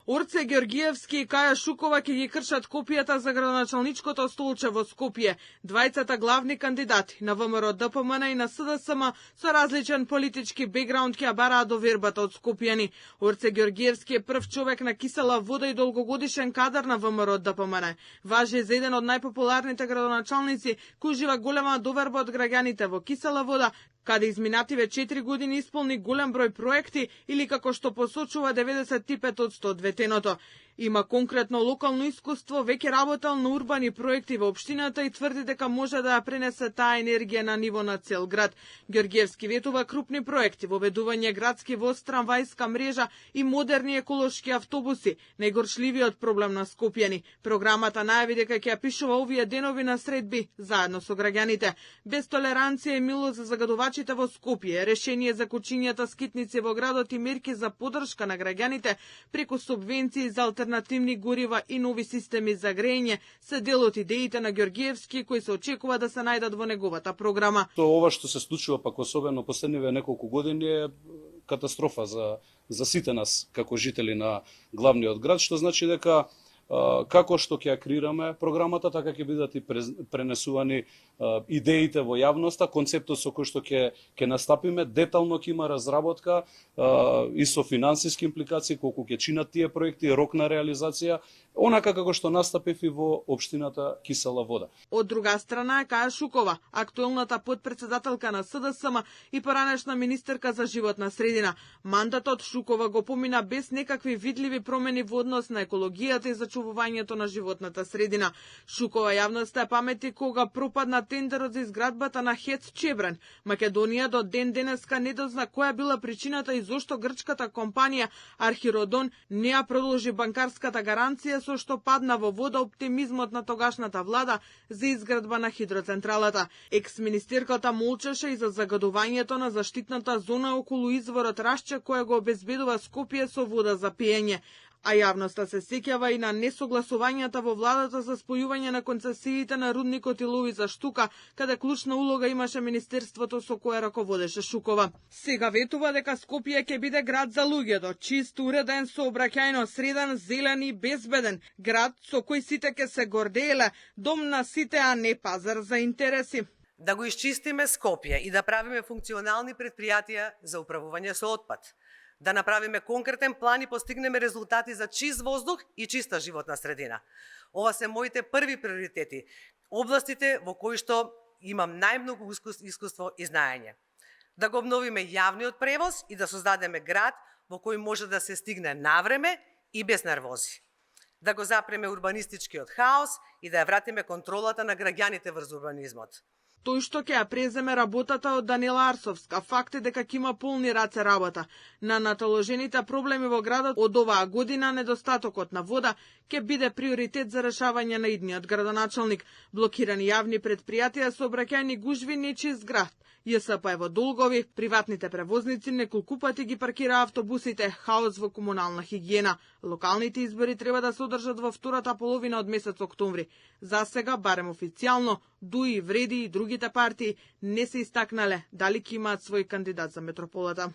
Орце Георгиевски и Каја Шукова ќе ги кршат копијата за градоначалничкото столче во Скопје. Двајцата главни кандидати на ВМРО ДПМН и на СДСМ со различен политички бекграунд ќе бараат довербата од скопјани. Орце Георгиевски е прв човек на кисела вода и долгогодишен кадар на ВМРО ДПМН. Важи за еден од најпопуларните градоначалници кој ужива голема доверба од граѓаните во кисела вода, каде изминативе 4 години исполни голем број проекти или како што посочува 95% од ветеното. Има конкретно локално искуство, веќе работел на урбани проекти во општината и тврди дека може да ја пренесе таа енергија на ниво на цел град. Георгиевски ветува крупни проекти во ведување градски воз, трамвајска мрежа и модерни еколошки автобуси, најгорчливиот проблем на скопјани. Програмата најави дека ќе ја пишува овие денови на средби заедно со граѓаните. Без толеранција и милост за загадувачите во Скопје, решение за кучињата скитници во градот и мерки за поддршка на граѓаните преку субвенции за алтернативни горива и нови системи за грејење се дел од идеите на Георгиевски кои се очекува да се најдат во неговата програма. Ова што се случува пак особено последниве неколку години е катастрофа за сите нас како жители на главниот град, што значи дека како што ќе ја креираме програмата, така ќе бидат и пренесувани идеите во јавноста, концептот со кој што ќе настапиме, детално ќе има разработка и со финансиски импликации, колку ќе чинат тие проекти, рок на реализација, онака како што настапив и во општината Кисела вода. Од друга страна е Каја Шукова, актуелната потпредседателка на СДСМ и поранешна министерка за животна средина. Мандатот Шукова го помина без некакви видливи промени во однос на екологијата и зачувувањето на животната средина. Шукова јавноста памети кога пропадна тендерот за изградбата на ХЕЦ Чебрен. Македонија до ден денеска не дозна која била причината и зошто грчката компанија Архиродон не ја продолжи банкарската гаранција со што падна во вода оптимизмот на тогашната влада за изградба на хидроцентралата. Екс-министерката молчеше и за загадувањето на заштитната зона околу изворот Рашче која го обезбедува Скопје со вода за пиење. А јавноста се сеќава и на несогласувањата во владата за спојување на концесиите на рудникот Илови за штука, каде клучна улога имаше министерството со кое раководеше Шукова. Сега ветува дека Скопје ќе биде град за луѓето, чист, уреден, сообраќајно среден, зелен и безбеден, град со кој сите ќе се гордееле, дом на сите, а не пазар за интереси. Да го исчистиме Скопје и да правиме функционални предпријатија за управување со отпад. Да направиме конкретен план и постигнеме резултати за чист воздух и чиста животна средина. Ова се моите први приоритети, областите во кои што имам најмногу искуство и знаење. Да го обновиме јавниот превоз и да создадеме град во кој може да се стигне навреме и без нервози. Да го запреме урбанистичкиот хаос и да ја вратиме контролата на граѓаните врз урбанизмот. Тој што ќе ја преземе работата од Данила Арсовска, факт е дека ќе има полни раце работа. На наталожените проблеми во градот од оваа година недостатокот на вода ќе биде приоритет за решавање на идниот градоначалник. Блокирани јавни предпријатија, сообраќајни гужви, нечист град. ЈСП е во долгови, приватните превозници неколку пати ги паркира автобусите, хаос во комунална хигиена. Локалните избори треба да се одржат во втората половина од месец октомври. За сега, барем официјално, ДУИ, Вреди и другите партии не се истакнале дали ќе имаат свој кандидат за метрополата.